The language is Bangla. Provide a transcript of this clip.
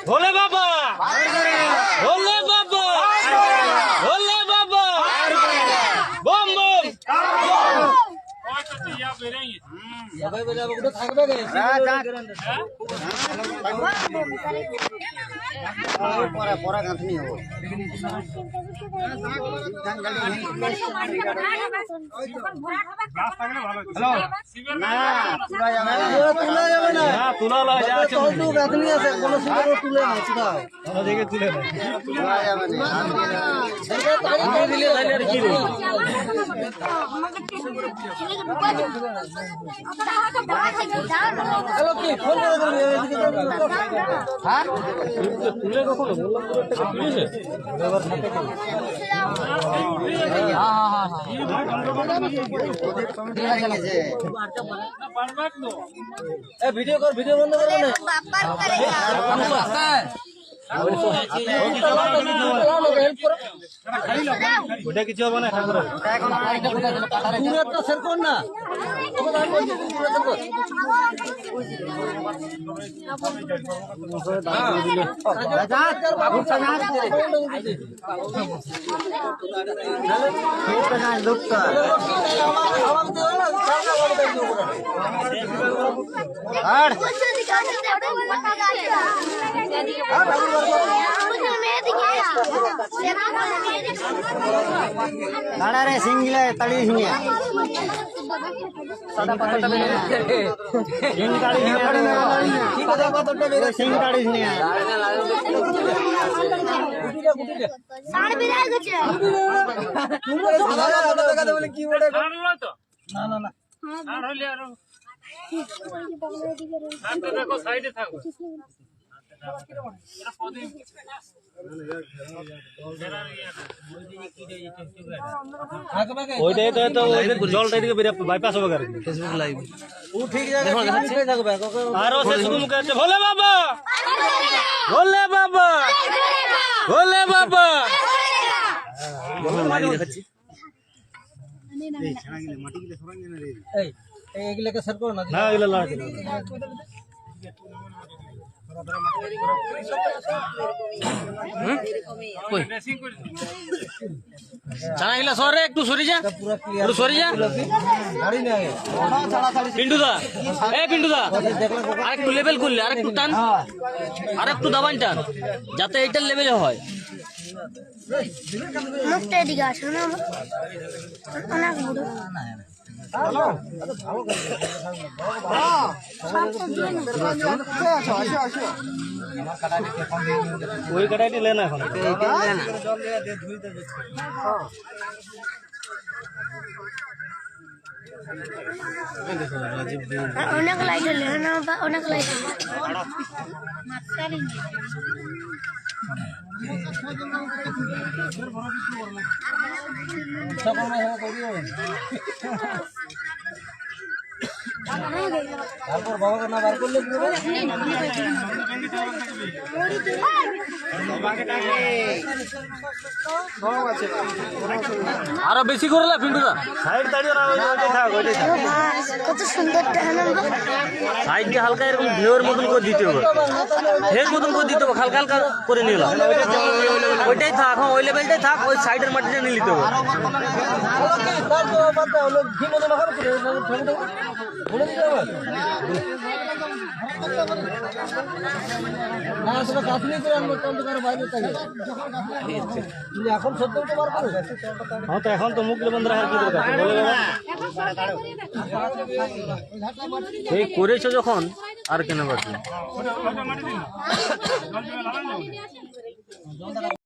ভোলে বাবা, ভোলে বাবা, ভোলে বাবা, বম বম। ভিডিও কর, ভিডিও বন্ধ করো না। ওটা কিছু হবে না, না रे सिंगले तड़ी हिया सादा पत्ता में सिंग तड़ी हिया की पता पत्ता में सिंग तड़ी हिया साड़ बिराय गছে তোমরা সাদা পত্তা দেখাতে বলে কি বড় আনলো তো না না না আর হইলে আর হাত দেখো সাইডে থাকো জলটা এদিকে বাইপাস হবে ফেসবুক লাইভ ঠিক আছে। ভোলে বাবা, ভোলে বাবা, ভোলে বাবা। এগুলোকে সার করো না, না এগুলো চানাগুলা সরে একটু সরে যা, একটু সরে যা। পিন্টুদা, এ পিন্টুদা, আরেকটু লেভেল করলে, আরেকটু টান, আরেকটু দাবান টান, যাতে এইটার লেভেলে হয়। ওই কাটাইটি লেনা এখন অনেক লাইট হলে অনেক লাইট তারপর বাবাকে না বার করলে আরো বেশি করলে পিন্টুদা সাইড দাঁড়িয়ে কত সুন্দর সাইড দিয়ে হালকা এরকম ঢেউয়ের মতন করে দিতে হবে, ঢেউয়ের মতন করে দিতে হবে, হালকা হালকা করে নিল। ওইটাই থাক, হ্যাঁ ওই লেভেলটাই থাক, ওই সাইডের মাটিটা নিয়ে নিতে হবে। এখন সত্য হ্যাঁ তো এখন তো মুখ বন্ধ রাখার কি দরকার এই করেছো যখন আর কেন বাকি।